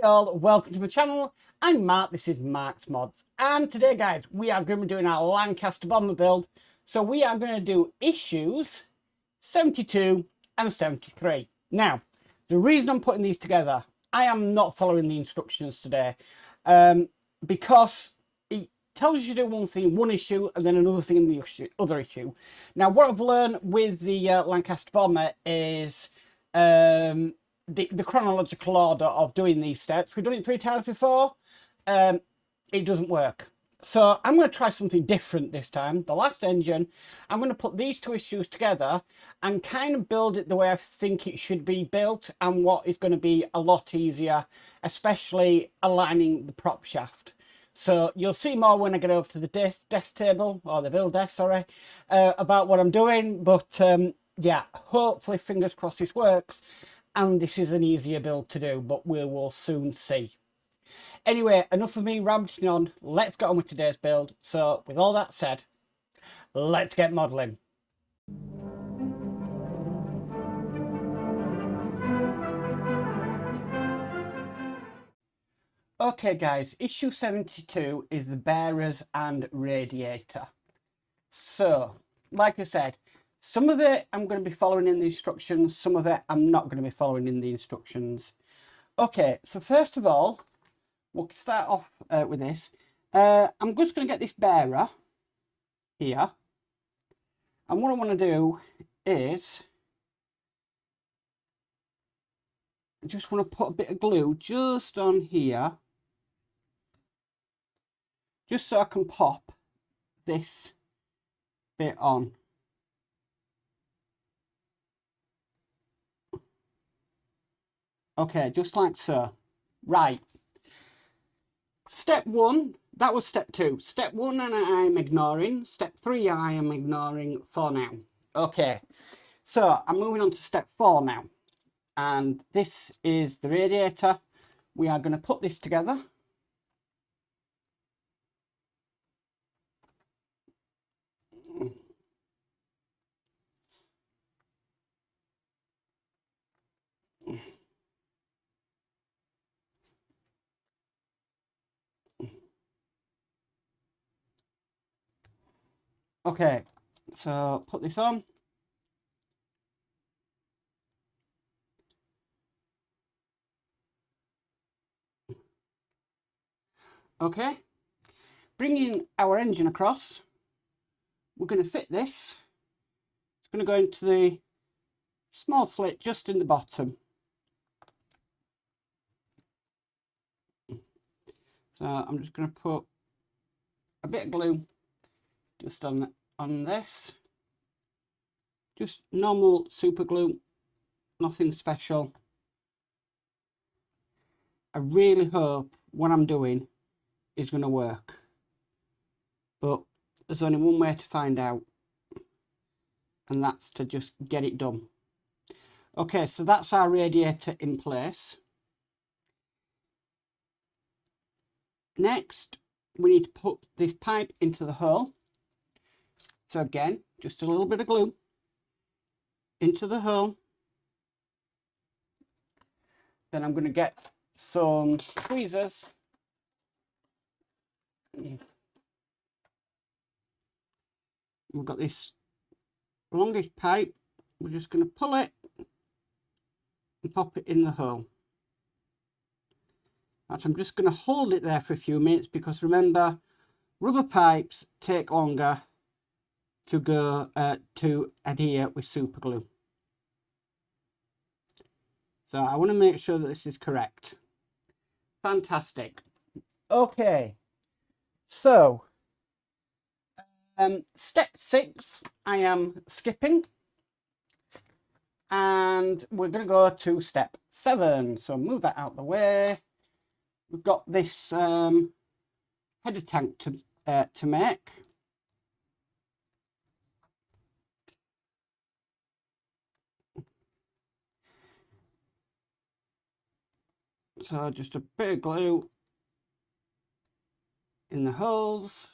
all, welcome to my channel. I'm Mark, this is Mark's Mods, and today guys we are going to be doing our Lancaster bomber build. So we are going to do issues 72 and 73. Now the reason I'm putting these together, I am not following the instructions today because it tells you to do one thing, one issue, and then another thing in the other issue. Now what I've learned with the Lancaster bomber is the chronological order of doing these steps. We've done it 3 times before. It doesn't work. So I'm going to try something different this time. The last engine, I'm going to put these 2 issues together and kind of build it the way I think it should be built, and what is going to be a lot easier, especially aligning the prop shaft. So you'll see more when I get over to the desk table, or the build desk, sorry, about what I'm doing. But yeah, hopefully, fingers crossed, this works. And this is an easier build to do, but we will soon see. Anyway, enough of me rambling on. Let's get on with today's build. So with all that said, let's get modelling. Okay guys, issue 72 is the bearers and radiator. So, like I said, some of it I'm going to be following in the instructions, some of it I'm not going to be following in the instructions. Okay, so first of all, we'll start off with this. I'm just going to get this bearer here. And what I want to do is, I just want to put a bit of glue just on here. Just so I can pop this bit on. Okay, just like so. Right. Step 1, that was step 2. Step 1 and I'm ignoring. Step 3 I am ignoring for now. Okay, so I'm moving on to step 4 now. And this is the radiator. We are going to put this together. Okay, so put this on. Okay, bringing our engine across, we're going to fit this. It's going to go into the small slit just in the bottom. So I'm just going to put a bit of glue just on this. Just normal super glue, nothing special. I really hope what I'm doing is going to work, but there's only one way to find out, and that's to just get it done. Okay, so that's our radiator in place. Next, we need to put this pipe into the hole. So again, just a little bit of glue into the hole. Then I'm going to get some tweezers. We've got this longish pipe. We're just going to pull it and pop it in the hole. Actually, I'm just going to hold it there for a few minutes, because remember, rubber pipes take longer to go to adhere with super glue. So I want to make sure that this is correct. Fantastic. Okay, so step 6 I am skipping, and we're going to go to step 7. So move that out of the way. We've got this header tank to make. So just a bit of glue in the holes.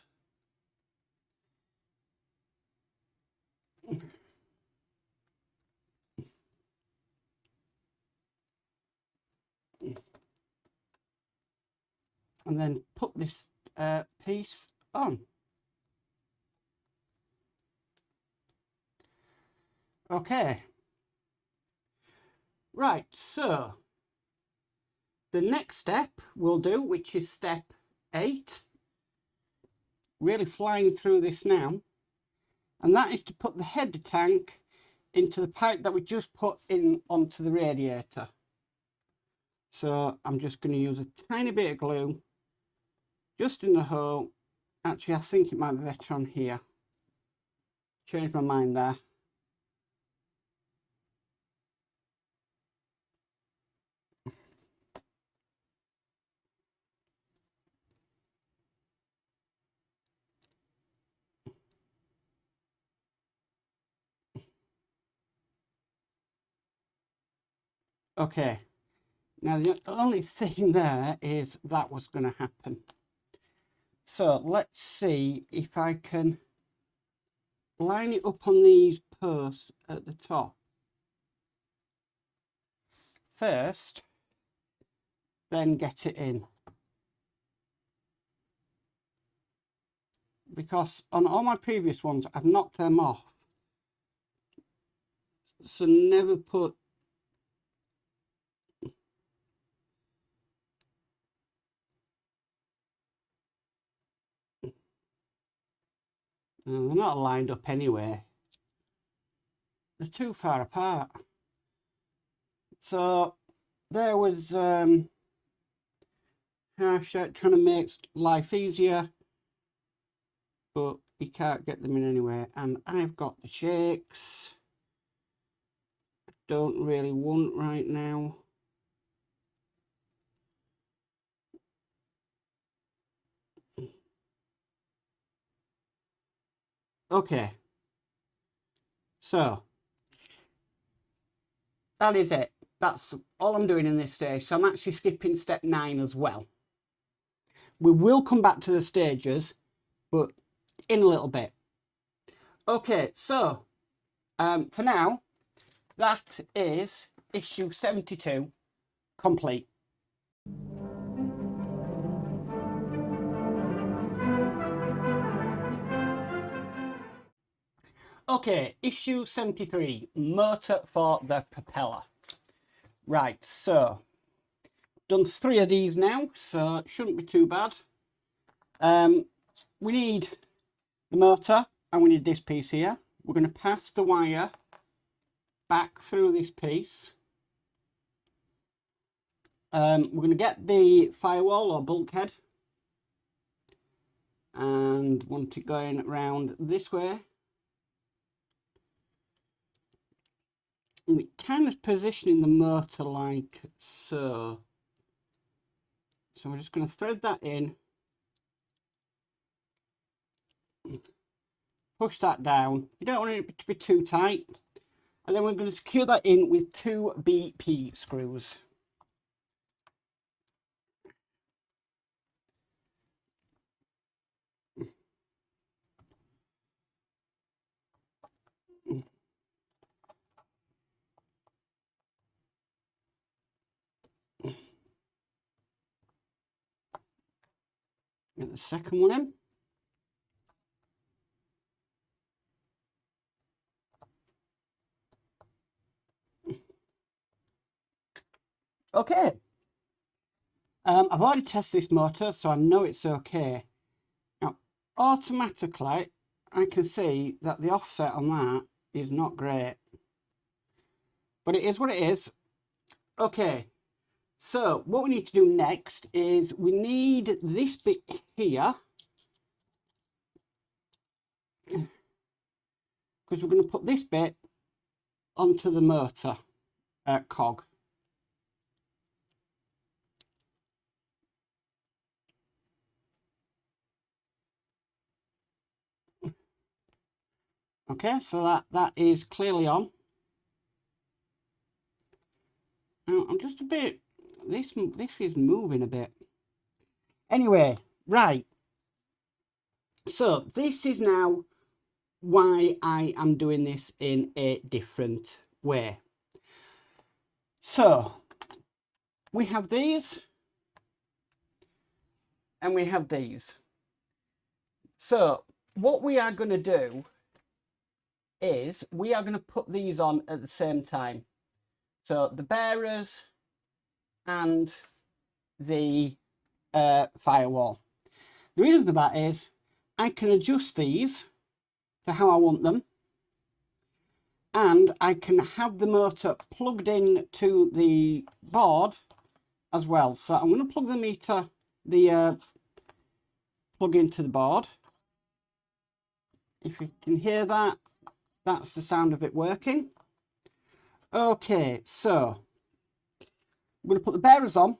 and then put this piece on. Okay. Right, so the next step we'll do, which is step 8, really flying through this now, and that is to put the header tank into the pipe that we just put in onto the radiator. So I'm just going to use a tiny bit of glue just in the hole. Actually, I think it might be better on here. Changed my mind there. Okay, now the only thing there is that was going to happen. So let's see if I can line it up on these posts at the top first, then get it in. Because on all my previous ones, I've knocked them off. So never put they're not lined up anyway. They're too far apart. So there was Harsh trying to make life easier, but he can't get them in anyway. And I've got the shakes. I don't really want right now. Okay. So that is it. That's all I'm doing in this stage. So I'm actually skipping step 9 as well. We will come back to the stages, but in a little bit. Okay, so for now, that is issue 72 complete. Okay, issue 73, motor for the propeller. Right, so done 3 of these now, so it shouldn't be too bad. We need the motor and we need this piece here. We're going to pass the wire back through this piece. We're going to get the firewall or bulkhead and want it going around this way. And it kind of positioning the motor like so. So we're just going to thread that in, push that down. You don't want it to be too tight. And then we're going to secure that in with 2 BP screws. Get the second one in. Okay. I've already tested this motor, so I know it's okay. Now, automatically, I can see that the offset on that is not great. But it is what it is. Okay. So, what we need to do next is we need this bit here. Because we're going to put this bit onto the motor cog. Okay, so that is clearly on. Now, I'm just a bit, this is moving a bit. Anyway, right. So this is now why I am doing this in a different way. So we have these. and we have these. So what we are going to do is we are going to put these on at the same time. So the bearers and the firewall. The reason for that is I can adjust these to how I want them, and I can have the motor plugged in to the board as well. So I'm going to plug the plug into the board. If you can hear that, that's the sound of it working. Okay, so I'm going to put the bearers on,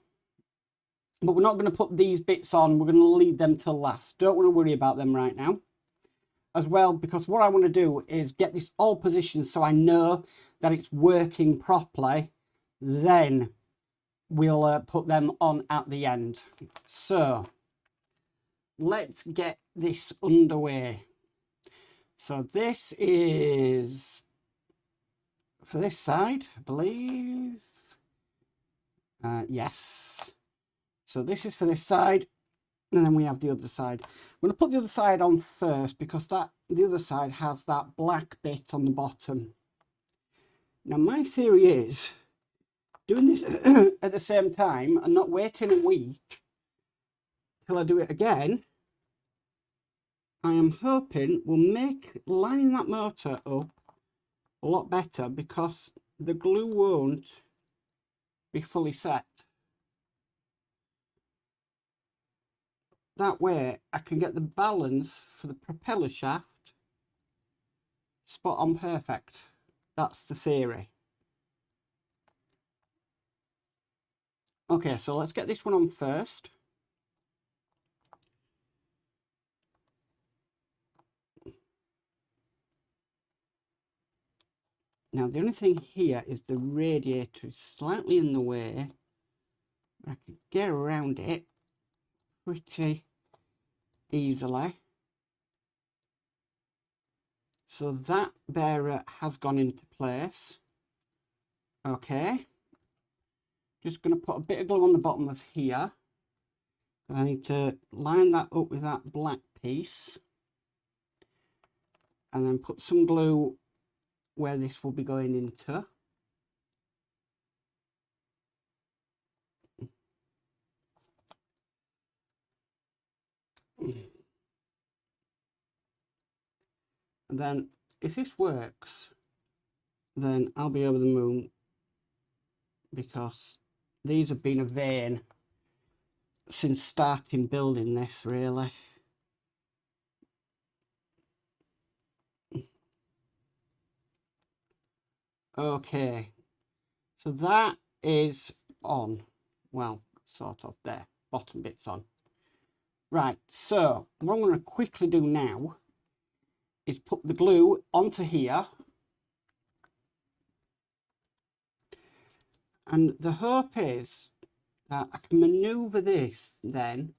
but we're not going to put these bits on. We're going to leave them till last. Don't want to worry about them right now. As well, because what I want to do is get this all positioned so I know that it's working properly. Then we'll put them on at the end. So let's get this underway. So this is for this side, I believe. Yes. So this is for this side, and then we have the other side. I'm going to put the other side on first because the other side has that black bit on the bottom. Now my theory is doing this at the same time and not waiting a week till I do it again. I am hoping will make lining that motor up a lot better because the glue won't be fully set. That way I can get the balance for the propeller shaft spot on perfect. That's the theory. Okay, so let's get this one on first. Now the only thing here is the radiator is slightly in the way. I can get around it pretty easily. So that bearer has gone into place. Okay. Just going to put a bit of glue on the bottom of here. I need to line that up with that black piece. And then put some glue where this will be going into. And then if this works, then I'll be over the moon, because these have been a vein since starting building this, really. Okay, so that is on. Well, sort of there, bottom bit's on. Right, so what I'm going to quickly do now is put the glue onto here. And the hope is that I can manoeuvre this then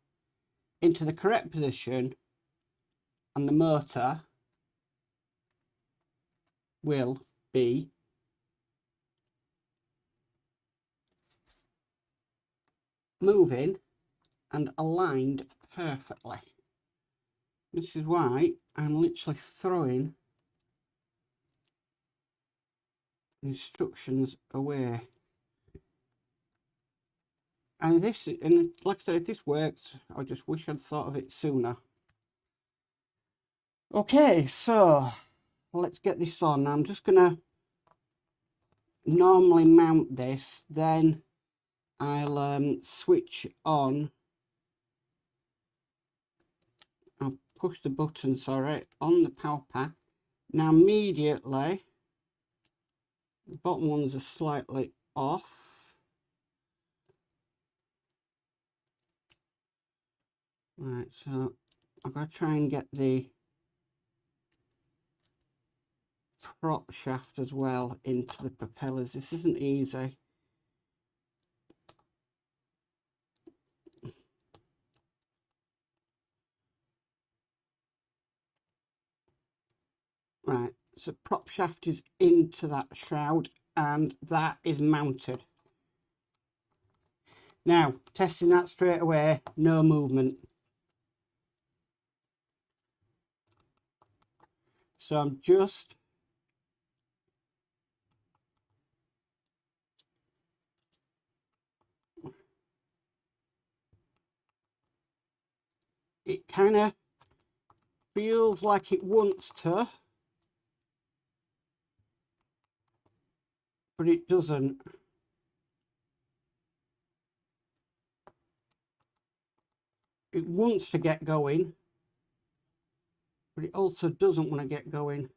into the correct position and the motor will be moving and aligned perfectly. This is why I'm literally throwing instructions away. And this, and like I said, if this works, I just wish I'd thought of it sooner. Okay, so let's get this on. I'm just gonna normally mount this, then I'll switch on. I'll push the button, sorry, on the power pack. Now immediately, the bottom ones are slightly off. Right, so I've got to try and get the prop shaft as well into the propellers. This isn't easy. Right, so prop shaft is into that shroud and that is mounted. Now, testing that straight away, no movement. So I'm just it kind of feels like it wants to, but it doesn't. It wants to get going, but it also doesn't want to get going.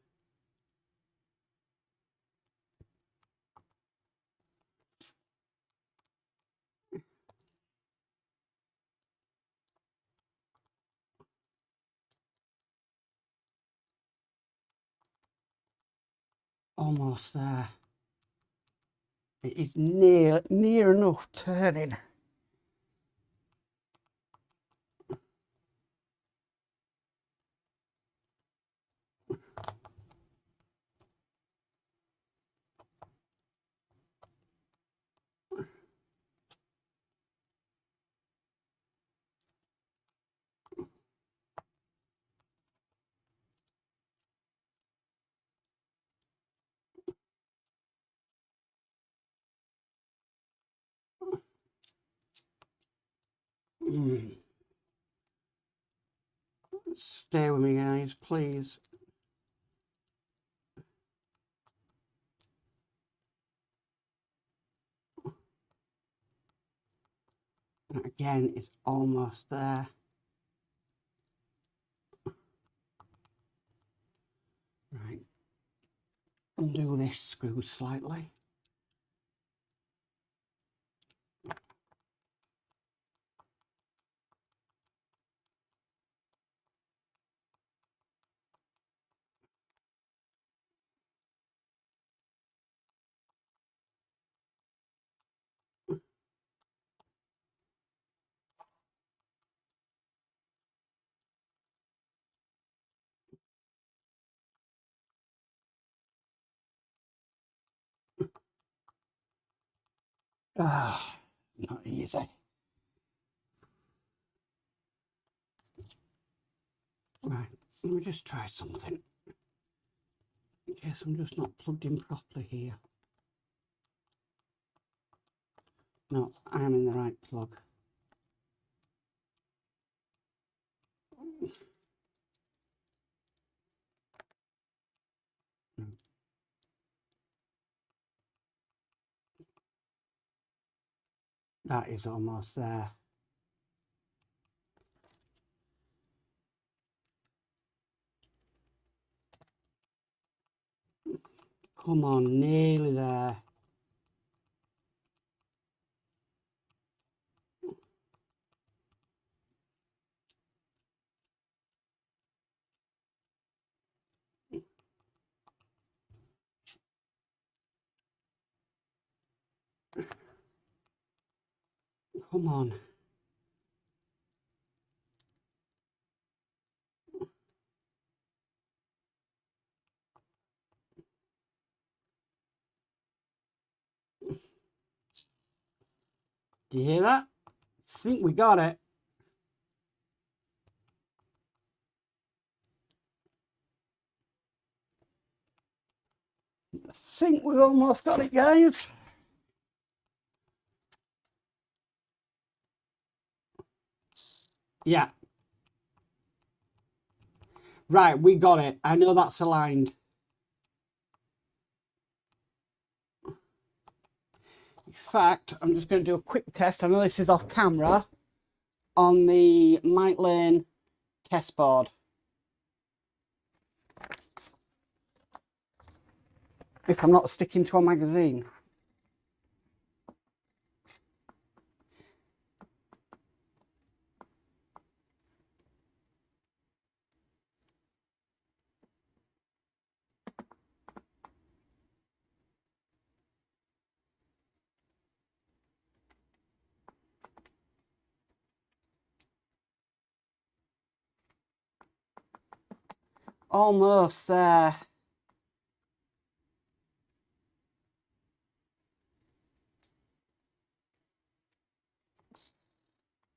Almost there. It is near enough turning. Stay with me, guys, please. And again, it's almost there. Right. Undo this screw slightly. Ah, not easy. Right, let me just try something. In case I'm just not plugged in properly here. No, I am in the right plug. That is almost there. Come on, nearly there. Come on. Do you hear that? I think we got it. I think we almost got it, guys. Yeah. Right, we got it. I know that's aligned. In fact, I'm just going to do a quick test. I know this is off camera on the Mike Lane test board. If I'm not sticking to a magazine. Almost there.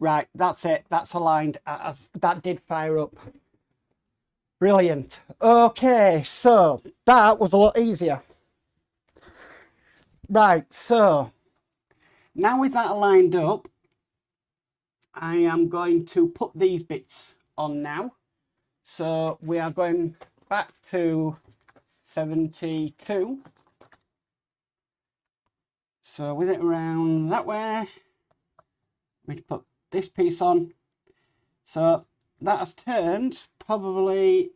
Right, that's it. That's aligned. That did fire up. Brilliant. Okay, so that was a lot easier. Right, so now with that lined up, I am going to put these bits on now. So we are going back to 72. So with it around that way, we need to put this piece on. So that has turned probably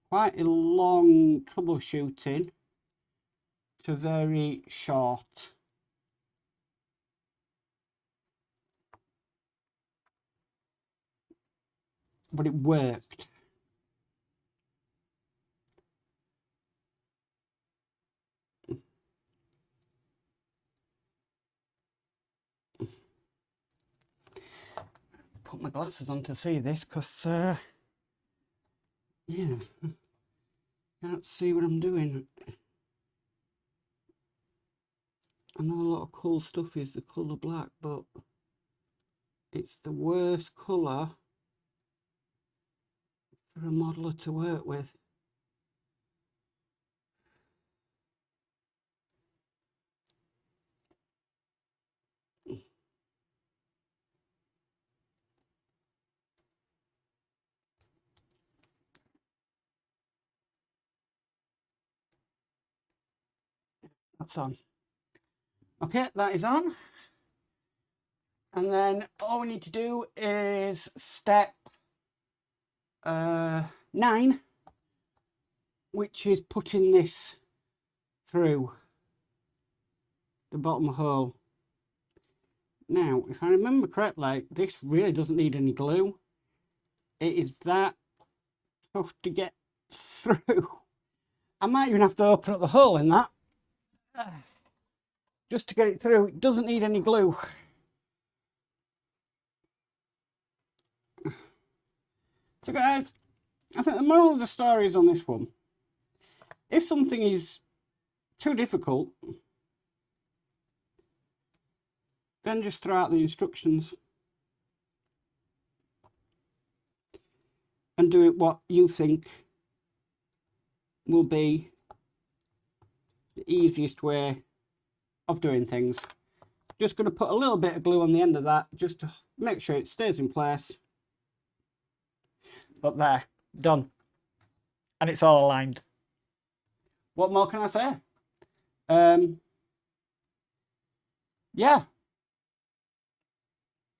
quite a long troubleshooting to very short. But it worked. Put my glasses on to see this because, yeah, can't see what I'm doing. I know a lot of cool stuff is the colour black, but it's the worst colour for a modeller to work with. That's on. Okay, that is on. And then all we need to do is step 9, which is putting this through the bottom hole. Now, if I remember correctly, this really doesn't need any glue. It is that tough to get through. I might even have to open up the hole in that just to get it through. It doesn't need any glue. So guys, I think the moral of the story is on this one. If something is too difficult, then just throw out the instructions and do it what you think will be the easiest way of doing things. Just going to put a little bit of glue on the end of that just to make sure it stays in place. But there, done. And it's all aligned. What more can I say? Yeah.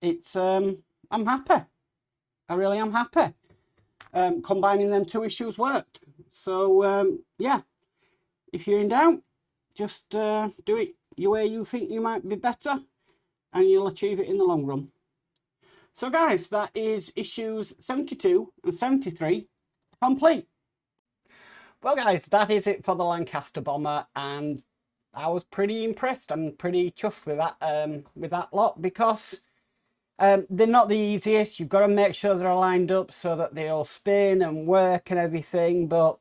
It's, I'm happy. I really am happy. Combining them two issues worked. So, yeah. If you're in doubt, just do it your way you think you might be better, and you'll achieve it in the long run. So guys, that is issues 72 and 73 complete. Well guys, that is it for the Lancaster bomber, and I was pretty impressed. I'm pretty chuffed with that lot, because they're not the easiest. You've got to make sure they're lined up so that they all spin and work and everything, but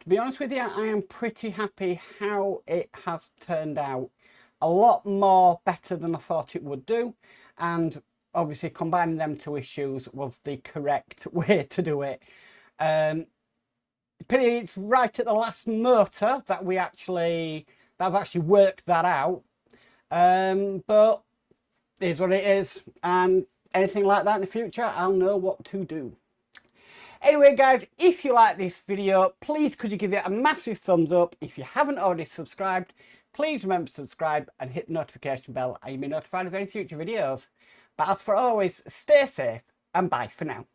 to be honest with you, I am pretty happy how it has turned out. A lot more better than I thought it would do, and obviously combining them two issues was the correct way to do it. It's right at the last motor that I've actually worked that out, but it is what it is, and anything like that in the future, I'll know what to do. Anyway guys, if you like this video, please could you give it a massive thumbs up. If you haven't already subscribed, please remember to subscribe and hit the notification bell, and you'll be notified of any future videos. But as for always, stay safe and bye for now.